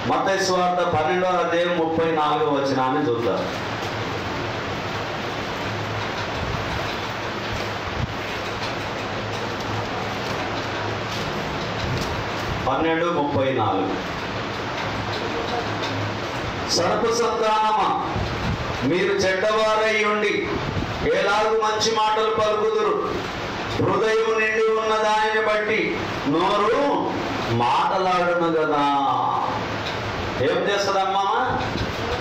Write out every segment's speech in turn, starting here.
మత్తయి సువార్త 12వ అధ్యాయం 34వ వచనాన్ని చూద్దాం. సర్ప సంతానమా, మీరు చెడ్డవారై ఉండి ఎలాగూ మంచి మాటలు పలుకుదురు. హృదయం నిండి ఉన్న దానిని బట్టి నోరు మాటలాడును కదా. ఏం చేస్తుందమ్మా?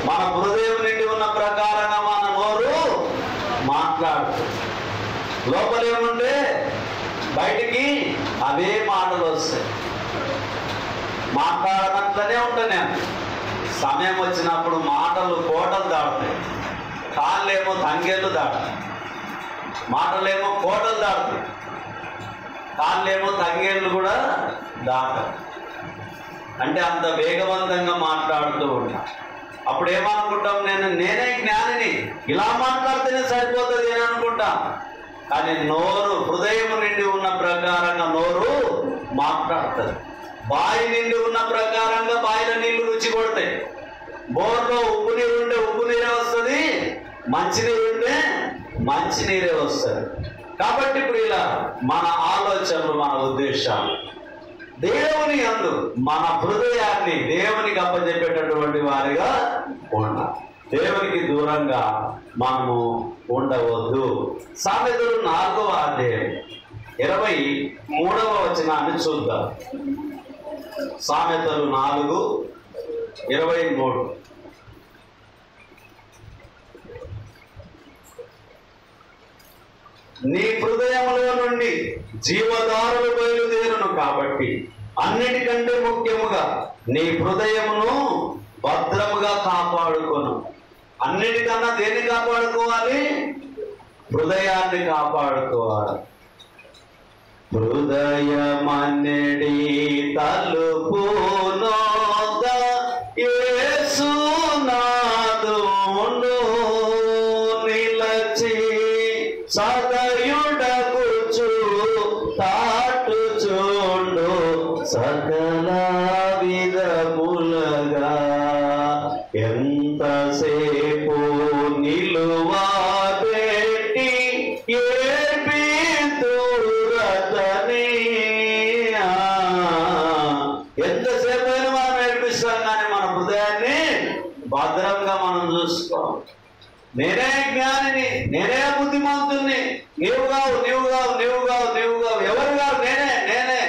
మన హృదయం నిండి ఉన్న ప్రకారంగా మన నోరు మాట్లాడుతుంది. లోపలేముంటే బయటికి అవే మాటలు వస్తాయి. మాట్లాడనట్లనే ఉంటాను. సమయం వచ్చినప్పుడు మాటలు కోటలు దాటుతాయి, కాళ్ళేమో తంగేళ్ళు దాటుతాయి. మాటలేమో కోటలు దాటుతాయి, కాళ్ళేమో తంగేళ్ళు కూడా దాటాయి. అంటే అంత వేగవంతంగా మాట్లాడుతూ ఉంటా. అప్పుడు ఏమనుకుంటాం? నేనే జ్ఞానిని, ఇలా మాట్లాడితేనే సరిపోతుంది అని అనుకుంటా. కానీ నోరు, హృదయం నిండి ఉన్న ప్రకారంగా నోరు మాట్లాడుతుంది. బావి నిండి ఉన్న ప్రకారంగా బావిలో నీళ్లు రుచి కొడతాయి. బోర్లో ఉప్పు నీరు ఉంటే ఉప్పు నీరే వస్తుంది, మంచినీరు ఉంటే మంచినీరే వస్తుంది. కాబట్టి ఇప్పుడు ఇలా మన ఆలోచనలు, మన ఉద్దేశాలు దేవుని యందు మన హృదయాన్ని దేవునికి అప్పచెప్పేటటువంటి వారిగా ఉండాలి. దేవునికి దూరంగా మనము ఉండవద్దు. సామెతలు 4వ అధ్యాయం 23వ వచనాన్ని చూద్దాం. సామెతలు 4:23. నీ హృదయంలో నుండి జీవధారలు బయలుదేరును కాబట్టి అన్నిటికంటే ముఖ్యముగా నీ హృదయమును భద్రముగా కాపాడుకొను. అన్నిటికన్నా దేన్ని కాపాడుకోవాలి? హృదయాన్ని కాపాడుకోవాలి. హృదయమన్నెడి తలుపునొద్ద యేసునాథుండు నిలచి సదయుడగుచు తాటుచుండు సకల విధములగా ఎంతసేపు నిలువబెట్టి ఏర్పితురతని. ఎంతసేపు అయినా మనం ఏర్పిస్తాం, కానీ మన హృదయాన్ని భద్రంగా మనం చూసుకోవాలి. నేనే జ్ఞానిని, నేనే బుద్ధిమంతుని, నీవు కావు, నీవు కావు, నీవు కావు, నీవు కావు, ఎవరు కావు, నేనే నేనే.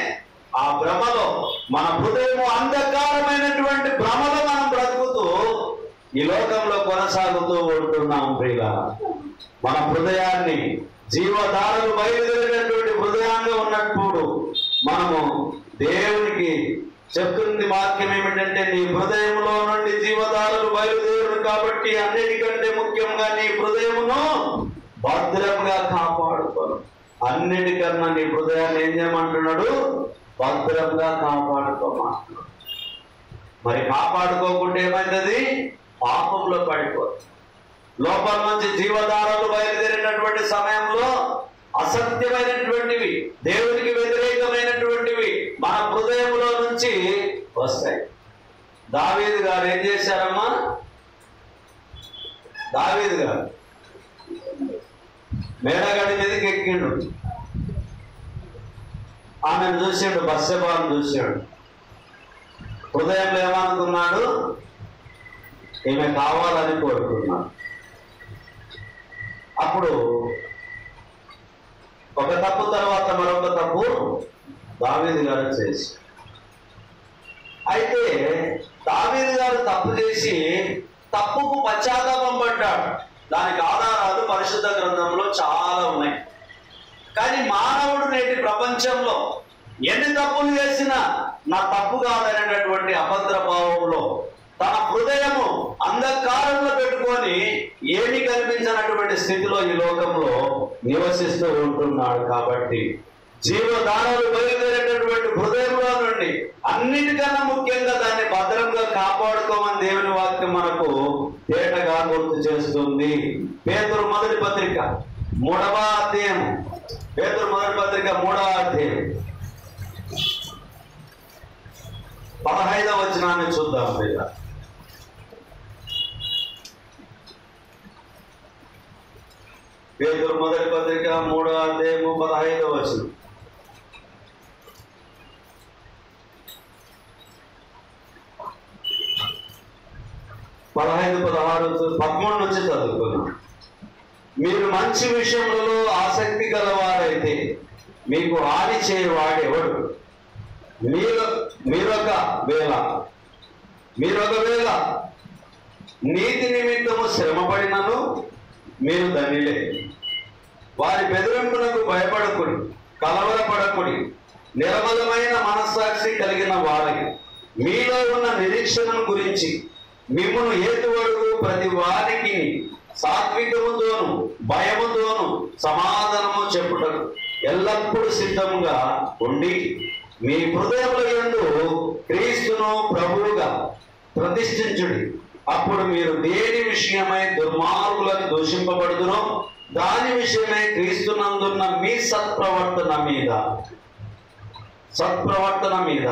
ఆ భ్రమలో మన హృదయం అంధకారమైనటువంటి భ్రమలో మనం బ్రతుకుతూ ఈ లోకంలో కొనసాగుతూ ఉంటున్నాం. ప్రియుల, మన హృదయాన్ని జీవధారలు బయలుదేరినటువంటి హృదయంగా ఉన్నప్పుడు మనము దేవునికి చెప్తుంది వాక్యం ఏమిటంటే, నీ హృదయంలో నుండి జీవధారలు బయలుదేరును కాబట్టి అన్నిటికంటే ముఖ్యంగా నీ హృదయమును భద్రంగా కాపాడుకోను. అన్నిటికన్నా నీ హృదయాన్ని ఏం చేయమంటున్నాడు? భద్రంగా కాపాడుకోమంటున్నాడు. మరి కాపాడుకోకుంటే ఏమైంది? పాపంలో పడిపోతుంది. లోపల నుంచి జీవధారలు బయలుదేరేటటువంటి సమయంలో అసత్యమైనటువంటివి, దేవునికి వ్యతిరేకమైనటువంటివి మన హృదయంలో నుంచి వస్తాయి. దావీదు గారు ఏం చేశారమ్మా? దావీదు గారు మేడగడి మీదకి ఎక్కిండు. ఆమెను చూసాడు, బత్షెబాను చూశాడు. హృదయంలో ఏమనుకున్నాడు? ఈమె కావాలని కోరుకున్నాడు. అప్పుడు ఒక తప్పు తర్వాత మరొక తప్పు దావీదు గారు చేసి, అయితే దావీదు గారు తప్పు చేసి తప్పుకు పశ్చాత్తాపం పడ్డాడు. దానికి ఆధారాలు పరిశుద్ధ గ్రంథంలో చాలా ఉన్నాయి. కానీ మానవుడు నేటి ప్రపంచంలో ఎన్ని తప్పులు చేసినా నా తప్పు కాదనేటటువంటి అభద్ర భావంలో తన హృదయము అంధకారంలో పెట్టుకొని ఏమి కనిపించినటువంటి స్థితిలో ఈ లోకంలో నివసిస్తూ ఉంటున్నాడు. కాబట్టి జీవధారలు బయలుదేరేటటువంటి హృదయంలో నుండి అన్నిటికన్నా ముఖ్యంగా దాన్ని భద్రంగా కాపాడుకోమని దేవుని వాక్యం మనకు తేటగా గుర్తు చేస్తుంది. పేతురు మొదటి పత్రిక 3వ అధ్యాయం, పేతురు మొదటి పత్రిక 3వ అధ్యాయం 15వ వచనాన్ని చూద్దాం ప్రియ. పేతురు మొదటి పత్రిక 3వ అధ్యాయము 15వ వచనం. పదహైదు 16 13 నుంచి చదువుకున్నాం. మీరు మంచి విషయములలో ఆసక్తి గలవారైతే మీకు హాని చేయవాడెవడు? మీరొక వేళ నీతి నిమిత్తము శ్రమపడినను మీరు ధన్యులే. వారి బెదిరింపునకు భయపడకుడి, కలవరపడకుడి. నిర్మలమైన మనస్సాక్షి కలిగిన వారికి మీలో ఉన్న నిరీక్షణను గురించి మిమ్మును ఏతువడుగు ప్రతి వారికి సాత్వికముతోను భయముతోను సమాధానము చెప్పుటకు ఎల్లప్పుడూ సిద్ధంగా ఉండి మీ హృదయముల యందు క్రీస్తును ప్రభువుగా ప్రతిష్ఠించుడి. అప్పుడు మీరు దేని విషయమై దుర్మార్గులను దూషింపబడుదునో దాని విషయమై క్రీస్తునందున్న మీ సత్ప్రవర్తన మీద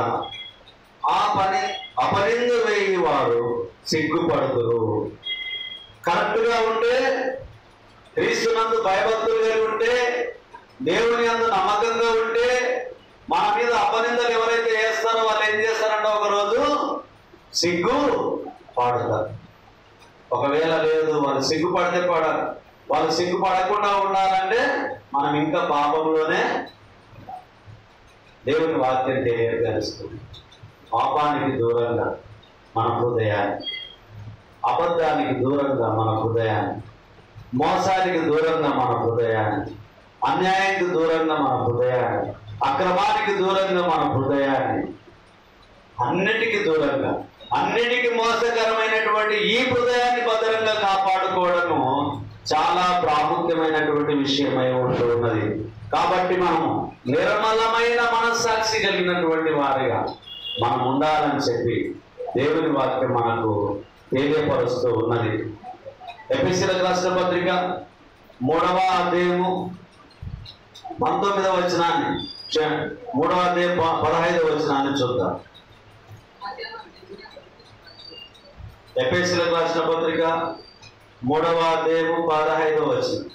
అపనింద వేయి వారు సిగ్గుపడుతురు. కరెక్ట్గా ఉంటే, క్రీస్తునందు భయభక్తులు కలిగి ఉంటే, దేవుని యందు నమ్మకంగా ఉంటే, మన మీద అపనిందలు ఎవరైతే వేస్తారో వాళ్ళు ఏం చేస్తారంటే ఒకరోజు సిగ్గు పడతారు. ఒకవేళ లేదు, వాళ్ళు సిగ్గుపడితే పడాలి. వాళ్ళు సిగ్గుపడకుండా ఉండాలంటే మనం ఇంకా పాపంలోనే. దేవుని వాక్యం తెలియజేస్తుంది. పాపానికి దూరంగా మన హృదయాన్ని, అబద్ధానికి దూరంగా మన హృదయాన్ని, మోసానికి దూరంగా మన హృదయాన్ని, అన్యాయానికి దూరంగా మన హృదయాన్ని, అక్రమానికి దూరంగా మన హృదయాన్ని, అన్నిటికీ దూరంగా, అన్నిటికీ మోసకరమైనటువంటి ఈ హృదయాన్ని భద్రంగా కాపాడుకోవడము చాలా ప్రాముఖ్యమైనటువంటి విషయమై ఉంటున్నది. కాబట్టి మనము నిర్మలమైన మనస్సాక్షి కలిగినటువంటి వారిగా మనం ఉండాలని చెప్పి దేవుని వాక్యం మనకు తెలియపరుస్తూ ఉన్నది. ఎఫెసీయులకు రాసిన పత్రిక 3వ అధ్యాయము 19వ వచనాన్ని, 3వ అధ్యాయం 15వ వచనాన్ని చూద్దాం. ఎఫెసీయులకు రాసిన పత్రిక 3వ అధ్యాయము 15వ వచనం.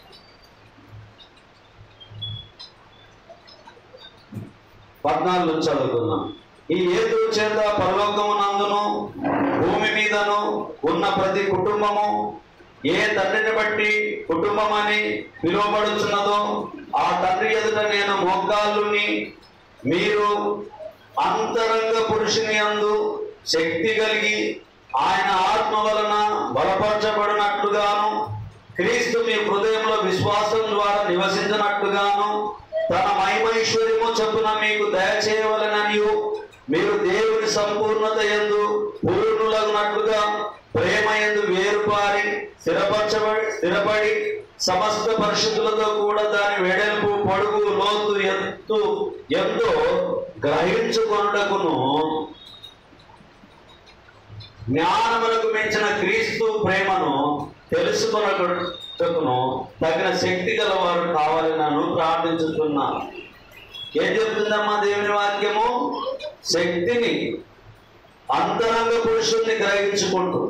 14 నుంచి చదువుకుందాం. ఈ హేతువు చేత పరలోకమునందును భూమి మీదను ఉన్న ప్రతి కుటుంబము ఏ తండ్రిని బట్టి కుటుంబం అని పిలువబడుచున్నదో ఆ తండ్రి ఎదుట నేను మోకాళ్ళుని, మీరు అంతరంగ పురుషుని యందు శక్తి కలిగి ఆయన ఆత్మ వలన బలపరచబడినట్లుగాను, క్రీస్తు మీ హృదయంలో విశ్వాసం ద్వారా నివసించినట్లుగాను తన మహిమైశ్వర్యము చొప్పున మీకు దయచేయవలెననియు, మీరు దేవుని సంపూర్ణత యందు పూర్ణులగునట్లుగా ప్రేమ యందు వేరుపారి స్థిరపడి సమస్త పరిశుద్ధులతో కూడా దాని వెడల్పు, పొడుగు, లోతు, ఎత్తు ఎంతో గ్రహించుకొనుటకును జ్ఞానములకు మించిన క్రీస్తు ప్రేమను తెలుసుకొనుటకును తగిన శక్తి గల వారు కావాలని నన్ను ప్రార్థించుతున్నాను. ఏం చెప్తుందమ్మా దేవుని వాక్యము? శక్తిని, అంతరంగ పురుషుల్ని గ్రహించుకుంటూ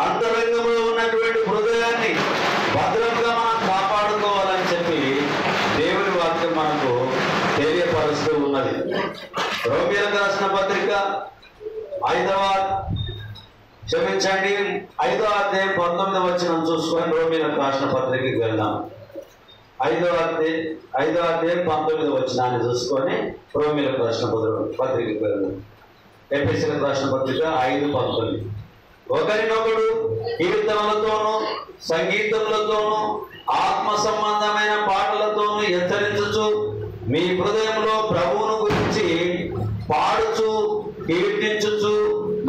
అంతరంగంలో ఉన్నటువంటి హృదయాన్ని భద్రంగా మనం కాపాడుకోవాలని చెప్పి దేవుని వాక్యం మనకు తెలియపరుస్తూ ఉన్నది. రోమీయులకు రాసిన పత్రిక 5వ అధ్యాయం 19వ వచనం చూసుకొని రోమీయులకు రాసిన పత్రికకి వెళ్దాం. 5వ అధ్యాయం 19వ వచనాన్ని చూసుకొని రోమీయులకు రాసిన పత్రికకి వెళ్దాం. ఎఫెసీయులకు రాసిన పత్రిక 5:19. ఒకరినొకడు కీర్తనలతోనూ సంగీతములతోనూ ఆత్మ సంబంధమైన పాటలతోనూ హెచ్చరించుచు మీ హృదయంలో ప్రభువును గురించి పాడుచు కీర్తించుచు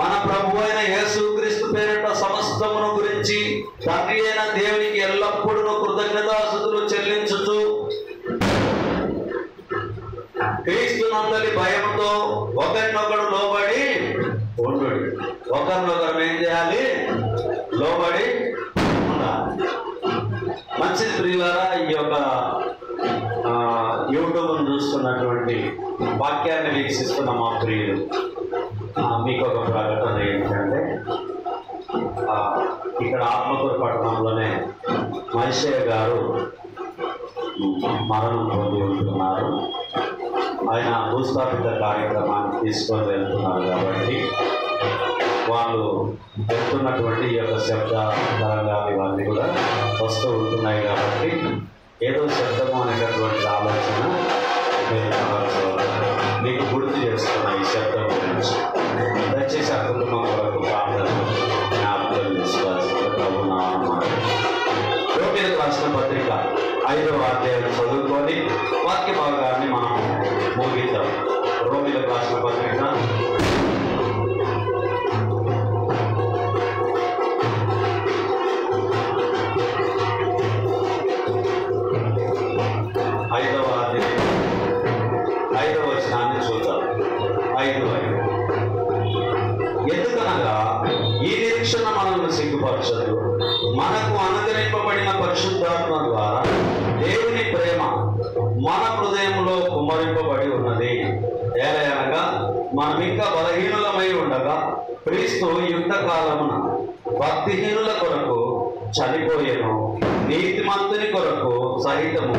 మన ప్రభు అయిన యేసుక్రీస్తు పేరిట సమస్తమును గురించి తండ్రి అయిన దేవునికి ఎల్లప్పుడూ కృతజ్ఞతాస్తుతులు చెల్లించుచు క్రీస్తు నందలి భయంతో ఒకరినొకడు లోబడి ఉండు. ఒకరినొకరు ఏం చేయాలి? లోబడి ఉండాలి. మంచిది ప్రియులారా, ఈ యొక్క యూట్యూబ్ను చూస్తున్నటువంటి వాక్యాన్ని వీక్షిస్తున్న మా ప్రియులు, మీకు ఒక ప్రకటన ఏంటంటే, ఇక్కడ ఆత్మకూరు పట్టణంలోనే మహేషయ్య గారు మరణం పొంది ఉంటున్నారు. ఆయన భూస్థాపిత కార్యక్రమాన్ని తీసుకొని వెళ్తున్నారు కాబట్టి వాళ్ళు వెళ్తున్నటువంటి ఈ యొక్క శబ్ద తరంగాలు ఇవన్నీ కూడా వస్తూ ఉంటున్నాయి కాబట్టి ఏదో శబ్దము అనేటటువంటి ఆలోచన మీకు గుర్తు చేస్తున్న ఈ శబ్దం గురించి దయచేసి ఆ కుటుంబం వరకు ప్రార్థన జ్ఞాపకం చేసుకోవాల్సింది ప్రభునామమున. రోమీయులకు రాసిన పత్రిక 5వ అధ్యాయం చదువుకొని వాక్య భాగాన్ని మనం ముగిద్దాం. రోమీయులకు రాసిన పత్రిక 5వ అధ్యాయం 5వ వచనాన్ని చూద్దాం. 5:5 ఎందుకనగా ఈ నిరీక్షణ మనల్ని సిగ్గుపరచదు, మనకు అనుగ్రహింపబడిన పరిశుద్ధాత్మ ద్వారా దేవుని ప్రేమ మన హృదయంలో కుమ్మరింపబడి ఉన్నది. ఏలయనగా మనం ఇంకా బలహీనులమై ఉండగా క్రీస్తు యుద్ధ కాలమున భక్తిహీనుల కొరకు చనిపోయేను, నీతిమంతుని కొరకు సహితము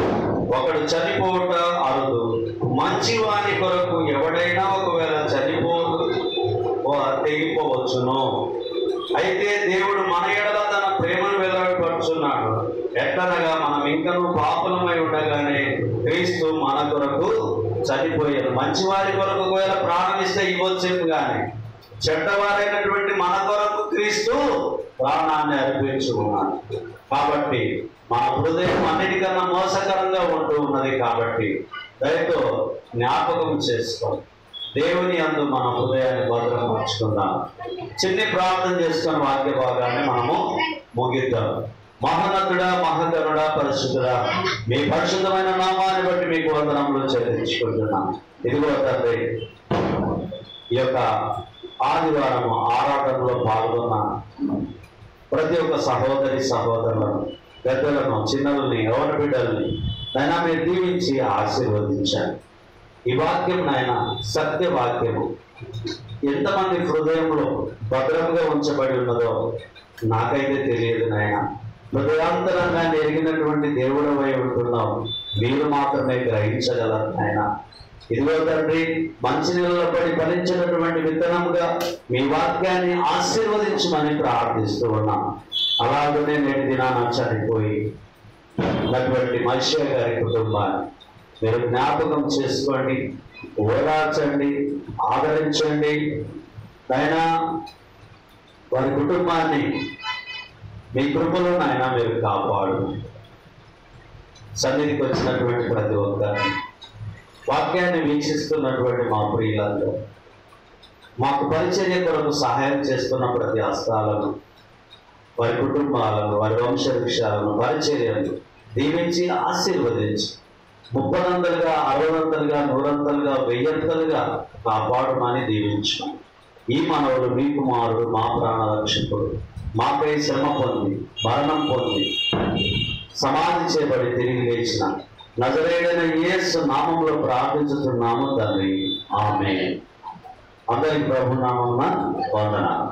ఒకడు చనిపోవట అరుదు, మంచివాని కొరకు ఎవడైనా ఒకవేళ తెగిపోవచ్చును. అయితే దేవుడు మన ఎడల తన ప్రేమను వెల్లడిపరుచున్నాడు. ఎట్లనగా మనం ఇంకనూ పాపులమై ఉండగానే క్రీస్తు మన కొరకు చనిపోయాడు. మంచివారి కొరకు ఒకవేళ ప్రాణమిస్తే ఇవ్వచ్చేది, కానీ చెడ్డవారైనటువంటి మన కొరకు క్రీస్తు ప్రాణాన్ని అర్పించుకున్నాడు. కాబట్టి మన హృదయం అన్నిటికన్నా మోసకరంగా ఉంటూ ఉన్నది. కాబట్టి దయతో జ్ఞాపకం చేసుకోండి, దేవుని యందు మన హృదయాన్ని భద్రపరుచుకుందాం. చిన్ని ప్రార్థన చేసుకున్న వాక్య భాగాన్ని మనము ముగిద్దాం. మహోన్నతుడా, మహకరుడా, పరిశుద్ధుడా, మీ పరిశుద్ధమైన నామాన్ని బట్టి మీకు వందనములు చెల్లించుకుంటున్నాం. ఇదిగో తండ్రి, ఈ యొక్క ఆదివారం ఆరాటంలో పాల్గొన్న ప్రతి ఒక్క సహోదరి సహోదరులను, పెద్దలను, చిన్నలని, ఎవరి బిడ్డల్ని నైనా మీరు దీవించి ఆశీర్వదించాలి. ఈ వాక్యం నాయన సత్య వాక్యము ఎంతమంది హృదయంలో భద్రంగా ఉంచబడి ఉన్నదో నాకైతే తెలియదు నాయన. హృదయాంతరంగా ఎరిగినటువంటి దేవుడవై ఉంటున్నావు, మీరు మాత్రమే గ్రహించగలరు నాయన. ఇదిగో తండ్రి, మంచి నీళ్ళలో పడి ఫలించినటువంటి విత్తనముగా మీ వాక్యాన్ని ఆశీర్వదించమని ప్రార్థిస్తూ ఉన్నాం. అలాగనే నేటి దినాన చనిపోయి అటువంటి మహేషయ్య గారి కుటుంబాన్ని మీరు జ్ఞాపకం చేసుకోండి, ఓదార్చండి, ఆదరించండి. ఆయన వారి కుటుంబాన్ని మీ కృపలో నాయన మీరు కాపాడు. సన్నిధికి వచ్చినటువంటి ప్రతి ఒక్కరిని, వాక్యాన్ని వీక్షిస్తున్నటువంటి మా ప్రియులందరూ, మాకు పరిచర్య కొరకు సహాయం చేస్తున్న ప్రతి హస్తాలను, వారి కుటుంబాలను, వారి వంశవృక్షాలను, పరిచర్యలను దీవించి ఆశీర్వదించి 30 60 100 1000 కాపాడమని దీవించు. ఈ మనవుడు మీ కుమారుడు, మా ప్రాణ రక్షకుడు, మాపై శ్రమ పొంది మరణం పొంది సమాధి చేయబడి తిరిగి లేచిన నజరేయుడైన యేసు నామములో ప్రార్థించుతున్నాము తండ్రి, ఆమేన్. అందరికి ప్రభునామమున వందనాలు.